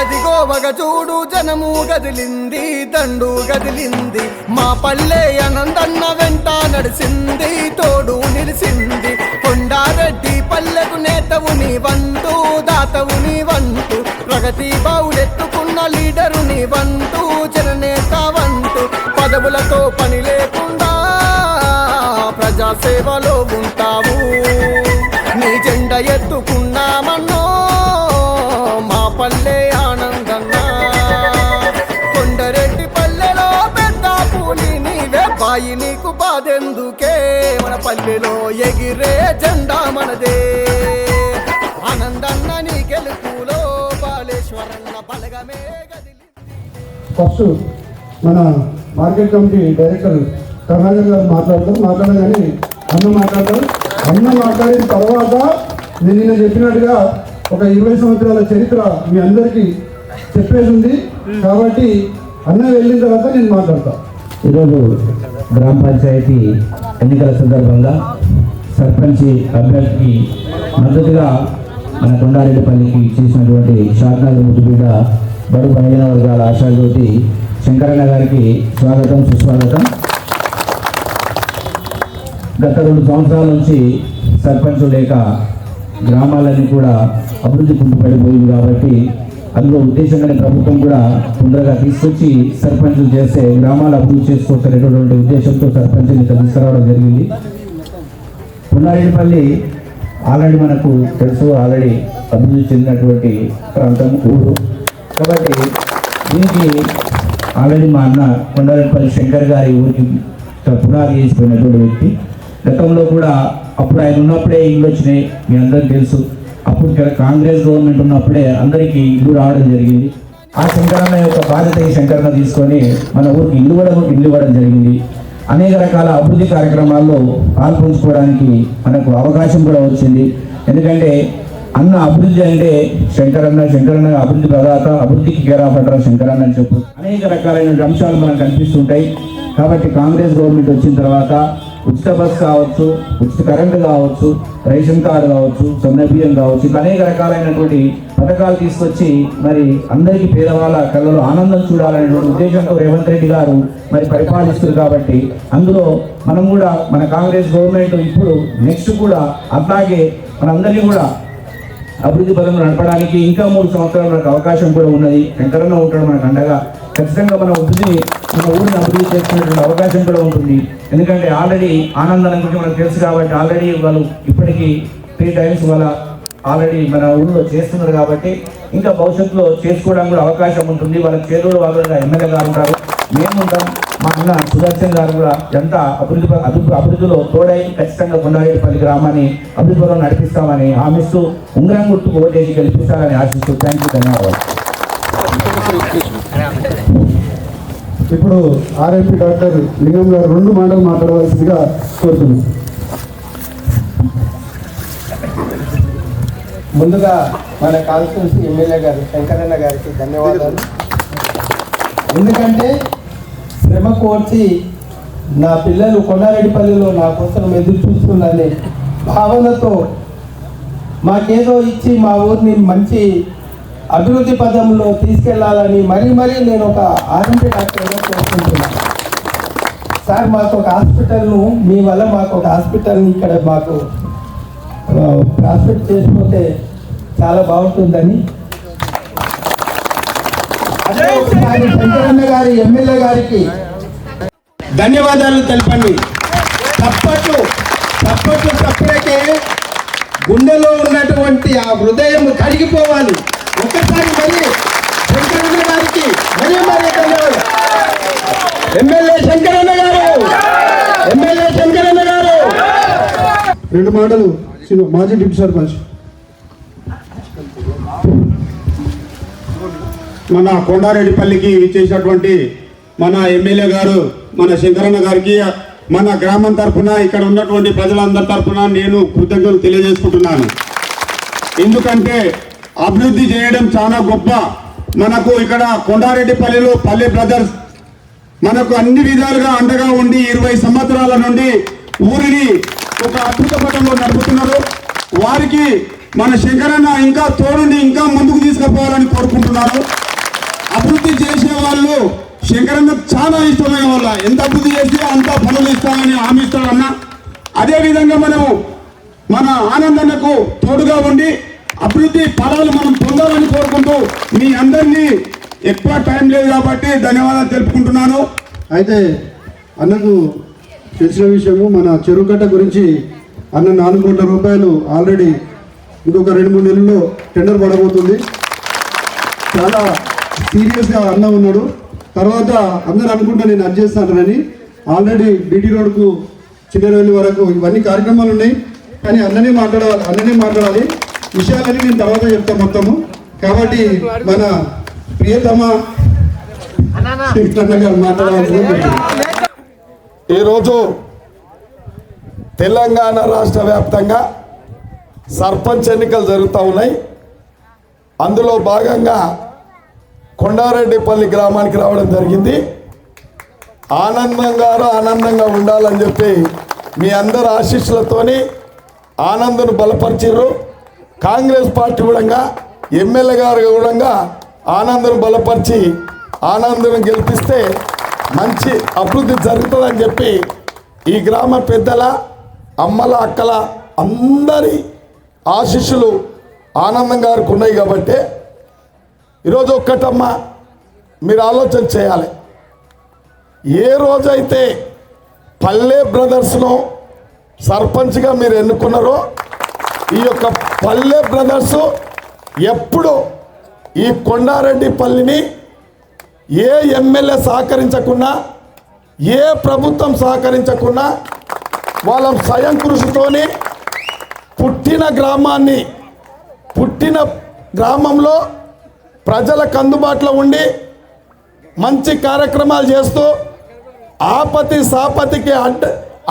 అగదిగో వగ చూడు జనము గదిలింది దండు గదిలింది మా పల్లె ఆనందన్న వెంట నడిసింది తోడు నిలిసింది కొండారెడ్డి పల్లెకు నేతవు నీవంటూ దాతవు నీవంటూ ప్రగతి బావులెత్తుకున్న లీడరు నీవంటూ జననేత వంటూ పదవులతో పని లేకుండా ప్రజాసేవలో ఉంటావు నీ జెండ ఎత్తుకున్నామన్నో మా పల్లె ఆనందన్న కొండరెడ్డి పల్లెలో పెద్ద పూలి నీవే బాయి నీకు బాధెందుకే మన పల్లెలో ఎగిరే జెండా మనదే ఆనందన్న నీ గెలుపులో బాలేశ్వరన్న బలగమే గదిలి. ఫస్ట్ మన మార్కెట్ కమిటీ డైరెక్టర్ కర్ణాకర్ గారు మాట్లాడగానే అన్న మాట్లాడిన తర్వాత నేను నిన్న చెప్పినట్టుగా ఒక 20 సంవత్సరాల చరిత్ర మీ అందరికీ చెప్పేది ఉంది కాబట్టి అన్న వెళ్ళిన తర్వాత నేను మాట్లాడతా. ఈరోజు గ్రామ పంచాయతీ ఎన్నికల సందర్భంగా సర్పంచ్ అభ్యర్థికి మద్దతుగా మన కొండారెడ్డిపల్లికి చేసినటువంటి షాద్నగర్ ముద్దుబిడ్డ బడుగు బలహీన వర్గాల ఆశాజ్యోతి శంకరన్న గారికి స్వాగతం సుస్వాగతం. గత 2 సంవత్సరాల నుంచి సర్పంచ్ లేక గ్రామాలన్నీ కూడా అభివృద్ధి కుంటుపడిపోయింది కాబట్టి అందులో ఉద్దేశంగానే ప్రభుత్వం కూడా తొందరగా తీసుకొచ్చి సర్పంచులు చేస్తే గ్రామాలు అభివృద్ధి చేసుకోవచ్చనేటువంటి ఉద్దేశంతో సర్పంచ్ని తీసుకురావడం జరిగింది. కొండారెడ్డిపల్లి ఆల్రెడీ మనకు తెలుసు, ఆల్రెడీ అభివృద్ధి చెందినటువంటి ప్రాంతం ఊరు కాబట్టి దీనికి ఆల్రెడీ మా అన్న కొండారెడ్డిపల్లి శంకర్ గారి ఊరికి పునాది చేసిపోయినటువంటి వ్యక్తి. గతంలో కూడా అప్పుడు ఆయన ఉన్నప్పుడే ఇల్లు వచ్చినాయి, మీ అందరికీ తెలుసు. అప్పుడు ఇక్కడ కాంగ్రెస్ గవర్నమెంట్ ఉన్నప్పుడే అందరికీ ఇల్లు రావడం జరిగింది. ఆ శంకరన్న యొక్క బాధ్యత ఈ శంకరన్న తీసుకొని మన ఊరికి ఇల్లు ఇవ్వడం జరిగింది. అనేక రకాల అభివృద్ధి కార్యక్రమాల్లో పాల్పంచుకోవడానికి మనకు అవకాశం కూడా వచ్చింది. ఎందుకంటే అన్న అభివృద్ధి అంటే శంకరన్న అభివృద్ధి ప్రదాత, అభివృద్ధికి కేరాపడ్డ శంకరన్న అని చెప్పు అనేక రకాలైన అంశాలు మనకు కనిపిస్తుంటాయి. కాబట్టి కాంగ్రెస్ గవర్నమెంట్ వచ్చిన తర్వాత ఉచిత బస్ కావచ్చు, ఉచిత కరెంటు కావచ్చు, రేషన్ కార్డు కావచ్చు, సొన్న బియ్యం కావచ్చు, ఇట్లా అనేక రకాలైనటువంటి పథకాలు తీసుకొచ్చి మరి అందరికీ పేదవాళ్ళ కళ్ళలో ఆనందం చూడాలనేటువంటి ఉద్దేశంతో రేవంత్ రెడ్డి గారు మరి పరిపాలిస్తారు. కాబట్టి అందులో మనం కూడా మన కాంగ్రెస్ గవర్నమెంట్ ఇప్పుడు నెక్స్ట్ కూడా అట్లాగే మనందరినీ కూడా అభివృద్ధి పదంలో నడపడానికి ఇంకా 3 సంవత్సరాలు మనకు అవకాశం కూడా ఉన్నది. శంకరన్న ఉంటాడు మనకు అండగా. ఖచ్చితంగా మన ఊరిని అభివృద్ధి చేసుకునేటువంటి అవకాశం కూడా ఉంటుంది. ఎందుకంటే ఆల్రెడీ ఆనందాన్ని గురించి మనకు తెలుసు కాబట్టి ఆల్రెడీ వాళ్ళు ఇప్పటికీ 3 టైమ్స్ వాళ్ళ ఆల్రెడీ మన ఊళ్ళో చేస్తున్నారు కాబట్టి ఇంకా భవిష్యత్తులో చేసుకోవడానికి కూడా అవకాశం ఉంటుంది. వాళ్ళకి చేదోడు వాళ్ళగా ఎమ్మెల్యే గారు ఉంటారు, మేము ఉంటాం, మా అన్న సుదర్శన్ గారు కూడా ఎంత అభివృద్ధిలో తోడై ఖచ్చితంగా కొండారెడ్డిపల్లి గ్రామాన్ని అభివృద్ధిలో నడిపిస్తామని హామీస్తూ ఉంగరం గుర్తుకు ఓటేసి గెలిపిస్తారని ఆశిస్తూ థ్యాంక్ యూ, ధన్యవాదాలు. ఇప్పుడు ఆర్ఎంపీ డాక్టర్ లింగం గారు 2 మాటలు మాట్లాడవలసిందిగా కోరుతున్నాం. ముందుగా మన కాన్స్టిట్యూన్సీ ఎమ్మెల్యే గారు శంకరన్న గారికి ధన్యవాదాలు. ఎందుకంటే శ్రమ కోర్చి నా పిల్లలు కొండారెడ్డిపల్లిలో నా కోసం ఎదురు చూస్తుందని భావనతో మాకేదో ఇచ్చి మా ఊరిని మంచి అభివృద్ధి పదంలో తీసుకెళ్లాలని మరీ నేను ఒక ఆర్ఎంపీ డాక్టర్గా కోరుకుంటున్నాను. సార్ మాకు ఒక హాస్పిటల్ను మీ వల్ల మాకు ఒక హాస్పిటల్ని ఇక్కడ మాకు ప్రాఫిట్ చేసుకుంటే చాలా బాగుంటుందని అదే ఒకసారి శంకరన్న గారి ఎమ్మెల్యే గారికి ధన్యవాదాలు తెలపండి. తప్పటికే గుండెలో ఉన్నటువంటి ఆ హృదయం కడిగిపోవాలి. ఒక్కసారి మరి శంకరన్న గారికి మరీ ధన్యవాదాలు. ఎమ్మెల్యే శంకరన్న గారు 2 మాటలు మాజీ డిప్యూటీ సర్పంచ్. మన కొండారెడ్డిపల్లికి ఇచ్చేసినటువంటి మన ఎమ్మెల్యే గారు మన శంకరన్న గారికి మన గ్రామం తరఫున ఇక్కడ ఉన్నటువంటి ప్రజలందరి తరఫున నేను కృతజ్ఞతలు తెలియజేసుకుంటున్నాను. ఎందుకంటే అభివృద్ధి చేయడం చాలా గొప్ప. మనకు ఇక్కడ కొండారెడ్డిపల్లిలో పల్లె బ్రదర్స్ మనకు అన్ని విధాలుగా అండగా ఉండి 20 సంవత్సరాల నుండి ఊరిని ఒక అద్భుత పథంలో నడుపుతున్నారు. వారికి మన శంకరన్న ఇంకా తోడుని ఇంకా ముందుకు తీసుకుపోవాలని పొందాలని కోరుకుంటున్నాను. అభివృద్ధి చేసే వాళ్ళు శంకరన్న చాలా ఇష్టమైన వాళ్ళ, ఎంత అభివృద్ధి చేస్తే అంత పనులు ఇస్తామని హామీ ఇస్తాడన్న. అదేవిధంగా మన ఆనందన్నకు తోడుగా ఉండి అభివృద్ధి ఫలాలు మనం పొందాలని కోరుకుంటూ మీ అందరినీ ఎక్కువ టైం లేదు కాబట్టి ధన్యవాదాలు తెలుపుకుంటున్నాను. అయితే అన్నకు తెలిసిన విషయము, మన చెరువుకట్ట గురించి అన్న 4 కోట్ల రూపాయలు ఆల్రెడీ ఇంకొక 2-3 నెలల్లో టెండర్ పడబోతుంది. చాలా సీరియస్గా అన్న ఉన్నాడు. తర్వాత అందరూ అనుకుంటా నేను అది చేస్తానని, ఆల్రెడీ బీటీ రోడ్కు చిన్నరవెల్లి వరకు ఇవన్నీ కార్యక్రమాలు ఉన్నాయి. కానీ అన్ననే మాట్లాడాలి విషయాలని నేను తర్వాత చెప్తాను మొత్తము. కాబట్టి మన ప్రియతమ గారు మాట్లాడాలి. ఈరోజు తెలంగాణ రాష్ట్ర వ్యాప్తంగా సర్పంచ్ ఎన్నికలు జరుగుతూ ఉన్నాయి. అందులో భాగంగా కొండారెడ్డిపల్లి గ్రామానికి రావడం జరిగింది. ఆనందంగా ఉండాలని చెప్పి మీ అందరి ఆశీస్సులతోని ఆనందను బలపరిచారు. కాంగ్రెస్ పార్టీ కూడా ఎమ్మెల్యే గారు కూడా ఆనందను బలపరిచి ఆనందను గెలిపిస్తే మంచి అభివృద్ధి జరుగుతుందని చెప్పి ఈ గ్రామ పెద్దల, అమ్మల, అక్కల అందరి ఆశీస్సులు ఆనందం గారికి ఉన్నాయి. కాబట్టి ఈరోజు ఒక్కటమ్మ మీరు ఆలోచన చేయాలి. ఏ రోజైతే పల్లె బ్రదర్స్ను సర్పంచ్గా మీరు ఎన్నుకున్నారో, ఈ యొక్క పల్లె బ్రదర్స్ ఎప్పుడు ఈ కొండారెడ్డిపల్లిని ఏ ఎమ్మెల్యే సహకరించకున్నా, ఏ ప్రభుత్వం సహకరించకున్నా వాళ్ళ స్వయం కృషితోని పుట్టిన గ్రామంలో ప్రజలకు అందుబాటులో ఉండి మంచి కార్యక్రమాలు చేస్తూ ఆపతి సాపతికి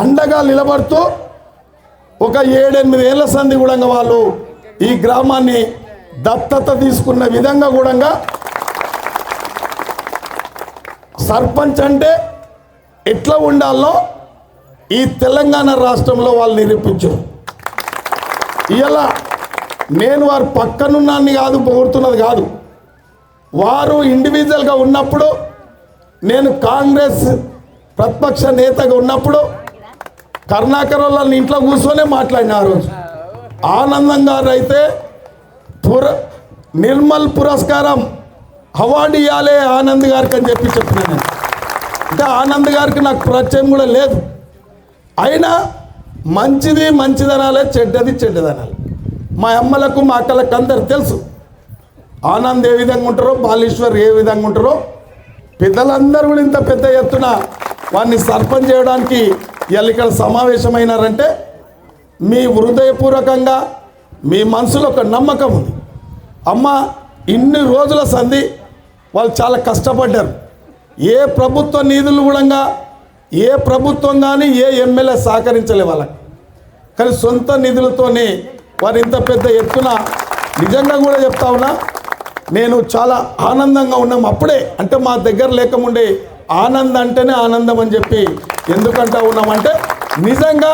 అండగా నిలబడుతూ ఒక 7-8 ఏళ్ల సంధి కూడా వాళ్ళు ఈ గ్రామాన్ని దత్తత తీసుకున్న విధంగా కూడా సర్పంచ్ అంటే ఎట్లా ఉండాలో ఈ తెలంగాణ రాష్ట్రంలో వాళ్ళు నిరూపించారు. ఇలా నేను వారు పక్కనున్నాన్ని కాదు, పొగుడుతున్నది కాదు. వారు ఇండివిజువల్గా ఉన్నప్పుడు, నేను కాంగ్రెస్ ప్రతిపక్ష నేతగా ఉన్నప్పుడు కరుణాకర్ వాళ్ళని ఇంట్లో కూర్చొనే మాట్లాడిన ఆ రోజు. ఆనందం గారు అయితే నిర్మల్ పురస్కారం అవార్డు ఇవ్వాలి ఆనంద్ గారికి అని చెప్పిన నేను. అంటే ఆనంద్ గారికి నాకు పరిచయం కూడా లేదు. అయినా మంచిదనాలే, చెడ్డదనాలి. మా అమ్మలకు, మా అక్కలకు అందరు తెలుసు ఆనంద్ ఏ విధంగా ఉంటారో, బాలేశ్వర్ ఏ విధంగా ఉంటారో. పెద్దలందరూ కూడా ఇంత పెద్ద ఎత్తున వారిని సర్పంచ్ చేయడానికి ఇక్కడ సమావేశమైనారంటే మీ హృదయపూర్వకంగా మీ మనసులో ఒక నమ్మకం ఉంది. అమ్మ ఇన్ని రోజుల సంధి వాళ్ళు చాలా కష్టపడ్డారు. ఏ ప్రభుత్వ నిధులు కూడా ఏ ప్రభుత్వం కానీ ఏ ఎమ్మెల్యే సహకరించలే వాళ్ళకి. కానీ సొంత నిధులతోనే వారు ఇంత పెద్ద ఎత్తున నిజంగా కూడా చెప్తా ఉన్నా, నేను చాలా ఆనందంగా ఉన్నాం. అప్పుడే అంటే మా దగ్గర లేకముండే ఆనందం అంటేనే ఆనందం అని చెప్పి ఎందుకంటా ఉన్నామంటే, నిజంగా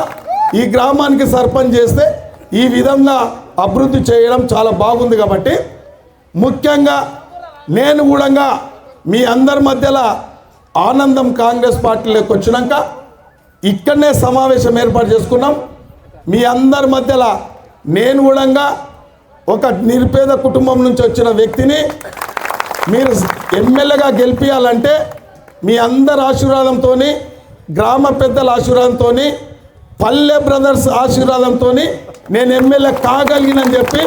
ఈ గ్రామానికి సర్పంచ్ చేస్తే ఈ విధంగా అభివృద్ధి చేయడం చాలా బాగుంది. కాబట్టి ముఖ్యంగా నేను కూడా మీ అందరి మధ్యలో ఆనందం కాంగ్రెస్ పార్టీలోకి వచ్చినాక ఇక్కడనే సమావేశం ఏర్పాటు చేసుకున్నాం. మీ అందరి మధ్యలో నేను కూడా ఒక నిరుపేద కుటుంబం నుంచి వచ్చిన వ్యక్తిని మీరు ఎమ్మెల్యేగా గెలిపించాలంటే మీ అందరి ఆశీర్వాదంతో, గ్రామ పెద్దల ఆశీర్వాదంతో, పల్లె బ్రదర్స్ ఆశీర్వాదంతో నేను ఎమ్మెల్యే కాగలిగినని చెప్పి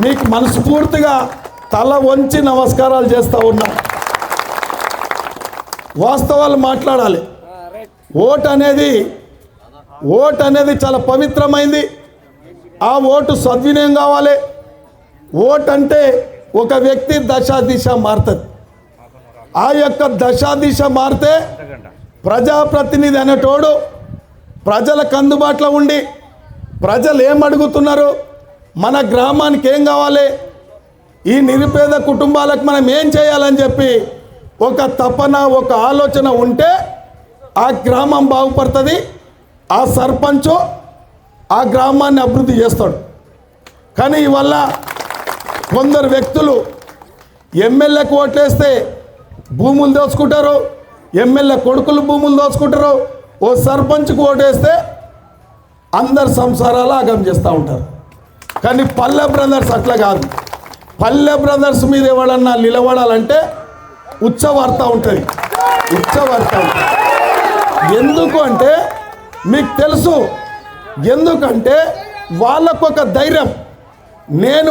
మీకు మనస్ఫూర్తిగా తల వంచి నమస్కారాలు చేస్తూ ఉన్నా. వాస్తవాలు మాట్లాడాలి. ఓటు అనేది చాలా పవిత్రమైంది. ఆ ఓటు సద్వినియోగం కావాలి. ఓటు అంటే ఒక వ్యక్తి దశ మారుతుంది. ఆ యొక్క దశ మారితే ప్రజాప్రతినిధి అనేటోడు ప్రజలకు అందుబాటులో ఉండి ప్రజలు ఏం అడుగుతున్నారు, మన గ్రామానికి ఏం కావాలి, ఈ నిరుపేద కుటుంబాలకు మనం ఏం చేయాలని చెప్పి ఒక తపన, ఒక ఆలోచన ఉంటే ఆ గ్రామం బాగుపడుతుంది. ఆ సర్పంచ్ ఆ గ్రామాన్ని అభివృద్ధి చేస్తాడు. కానీ ఇవల్ల కొందరు వ్యక్తులు ఎమ్మెల్యేకు ఓట్లేస్తే భూములు దోచుకుంటారు, ఎమ్మెల్యే కొడుకులు భూములు దోచుకుంటారు, ఓ సర్పంచ్కు ఓటేస్తే అందరు సంసారాలు ఆగం చేస్తూ ఉంటారు. కానీ పల్లె బ్రదర్స్ అట్లా కాదు. పల్లె బ్రదర్స్ మీద ఎవడన్నా నిలబడాలంటే ఉచ్చవార్త ఉంటుంది, ఉచ్చవార్త ఉంటుంది. ఎందుకు అంటే మీకు తెలుసు, ఎందుకంటే వాళ్ళకొక ధైర్యం. నేను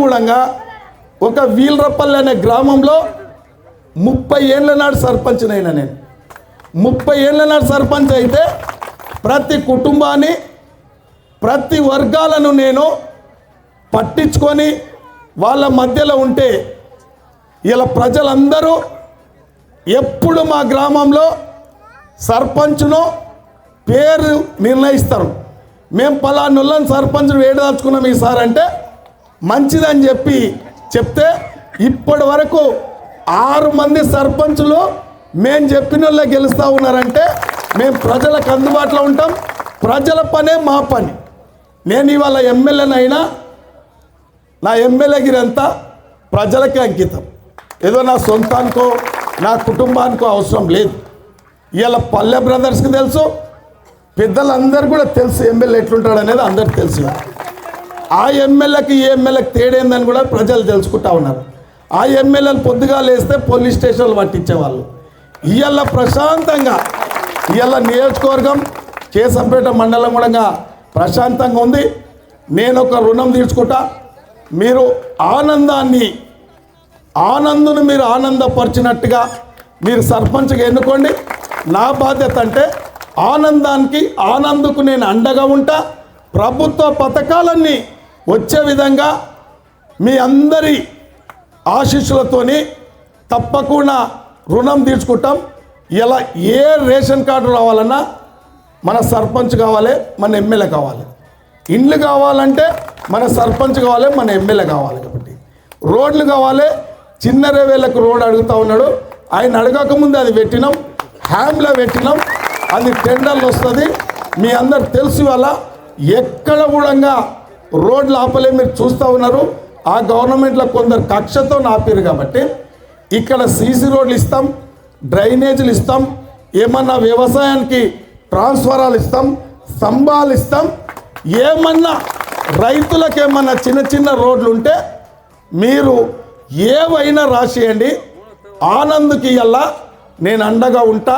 కూడా ఒక వీలరపల్లి అనే గ్రామంలో 30 ఏళ్ళ నాడు సర్పంచ్నైనా నేను 30 ఏళ్ళ నాడు సర్పంచ్ అయితే ప్రతి కుటుంబాన్ని ప్రతి వర్గాలను నేను పట్టించుకొని వాళ్ళ మధ్యలో ఉంటే ఇలా ప్రజలందరూ ఎప్పుడు మా గ్రామంలో సర్పంచ్ను పేరు నిర్ణయిస్తారు. మేము పలానొల్లని సర్పంచ్ను వేయదలుచుకున్నాం ఈసారి అంటే మంచిదని చెప్తే ఇప్పటి వరకు 6 మంది సర్పంచులు మేము చెప్పిన వాళ్ళే గెలుస్తూ ఉన్నారంటే మేము ప్రజలకు అందుబాటులో ఉంటాం. ప్రజల పనే మా పని. నేను ఇవాళ ఎమ్మెల్యేనైనా నా ఎమ్మెల్యేగిరి అంతా ప్రజలకే అంకితం. ఏదో నా సొంతానికో నా కుటుంబానికో అవసరం లేదు. ఇవాళ పల్లె బ్రదర్స్కి తెలుసు, పెద్దలందరూ కూడా తెలుసు ఎమ్మెల్యే ఎట్లుంటాడు అనేది అందరికి తెలుసు. ఆ ఎమ్మెల్యేకి ఈ ఎమ్మెల్యేకి తేడేందని కూడా ప్రజలు తెలుసుకుంటా ఉన్నారు. ఆ ఎమ్మెల్యేలు పొద్దుగా లేస్తే పోలీస్ స్టేషన్లు పట్టించేవాళ్ళు. ఇవాళ ప్రశాంతంగా ఇవాళ నియోజకవర్గం కేశంపేట మండలం కూడా ప్రశాంతంగా ఉంది. నేను ఒక రుణం తీర్చుకుంటా. మీరు ఆనందును మీరు ఆనందపరిచినట్టుగా మీరు సర్పంచ్గా ఎన్నుకోండి. నా బాధ్యత అంటే ఆనందుకు నేను అండగా ఉంటా. ప్రభుత్వ పథకాలన్నీ వచ్చే విధంగా మీ అందరి ఆశీస్సులతోని తప్పకుండా రుణం తీర్చుకుంటాం. ఇలా ఏ రేషన్ కార్డు రావాలన్నా మన సర్పంచ్ కావాలి, మన ఎమ్మెల్యే కావాలి. ఇండ్లు కావాలంటే మన సర్పంచ్ కావాలి, మన ఎమ్మెల్యే కావాలి. కాబట్టి రోడ్లు కావాలి. చిన్న రేవేళ్ళకు రోడ్ అడుగుతూ ఉన్నాడు, ఆయన అడగకముందు అది పెట్టినాం, హ్యామ్లో పెట్టినాం, అది టెండర్లు వస్తుంది. మీ అందరు తెలుసు. వల్ల ఎక్కడ కూడా రోడ్లు ఆపలే. మీరు చూస్తూ ఉన్నారు. ఆ గవర్నమెంట్లో కొందరు కక్షతో ఆపారు కాబట్టి ఇక్కడ సీసీ రోడ్లు ఇస్తాం, డ్రైనేజీలు ఇస్తాం, ఏమన్నా వ్యవసాయానికి ట్రాన్స్ఫరాలు ఇస్తాం, స్తంభాలు ఇస్తాం. ఏమన్నా రైతులకు ఏమన్నా చిన్న రోడ్లు ఉంటే మీరు ఏవైనా రాసేయండి. ఆనంద్కి ఇలా నేను అండగా ఉంటా.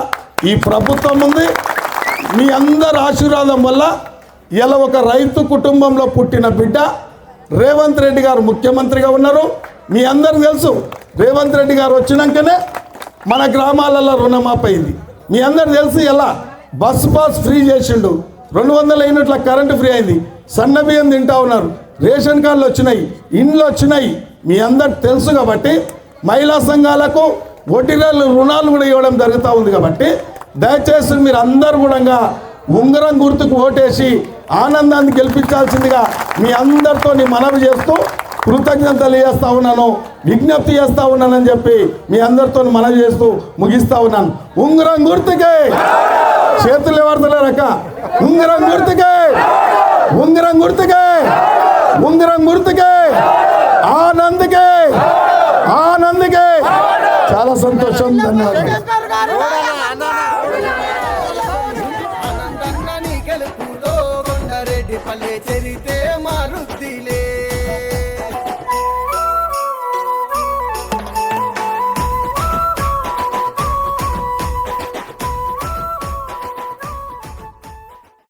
ఈ ప్రభుత్వం ఉంది. మీ అందరి ఆశీర్వాదం వల్ల ఇలా ఒక రైతు కుటుంబంలో పుట్టిన బిడ్డ రేవంత్ రెడ్డి గారు ముఖ్యమంత్రిగా ఉన్నారు. మీ అందరికి తెలుసు, రేవంత్ రెడ్డి గారు వచ్చినాకనే మన గ్రామాలలో రుణమాఫీ అయింది. మీ అందరికి తెలుసు. ఎలా బస్ పాస్ ఫ్రీ చేసిండు, 200 యూనిట్ల కరెంటు ఫ్రీ అయింది, సన్న బియ్యం తింటా ఉన్నారు, రేషన్ కార్డులు వచ్చినాయి, ఇండ్లు వచ్చినాయి. మీ అందరికి తెలుసు. కాబట్టి మహిళా సంఘాలకు వడ్డీ రుణాలు కూడా ఇవ్వడం జరుగుతూ ఉంది. కాబట్టి దయచేసి మీరు అందరూ కూడా ఉంగరం గుర్తుకు ఓటేసి ఆనందాన్ని గెలిపించాల్సిందిగా మీ అందరితో మనవి చేస్తూ కృతజ్ఞతలు చేస్తూ ఉన్నాను, విజ్ఞప్తి చేస్తూ ఉన్నానని చెప్పి మీ అందరితో మనవి చేస్తూ ముగిస్తూ ఉన్నాను. ఉంగరం గుర్తుకే, చేతులు ఎవరితలేరక, ఉంగరం గుర్తుకే, ఉంగరం గుర్తుకే, ఉంగరం గుర్తుకే, ఆనంద్కే, ఆనంద్కే. చాలా సంతోషం. ధన్యవాదాలు. పల్లె చరితే మారుద్దిలే.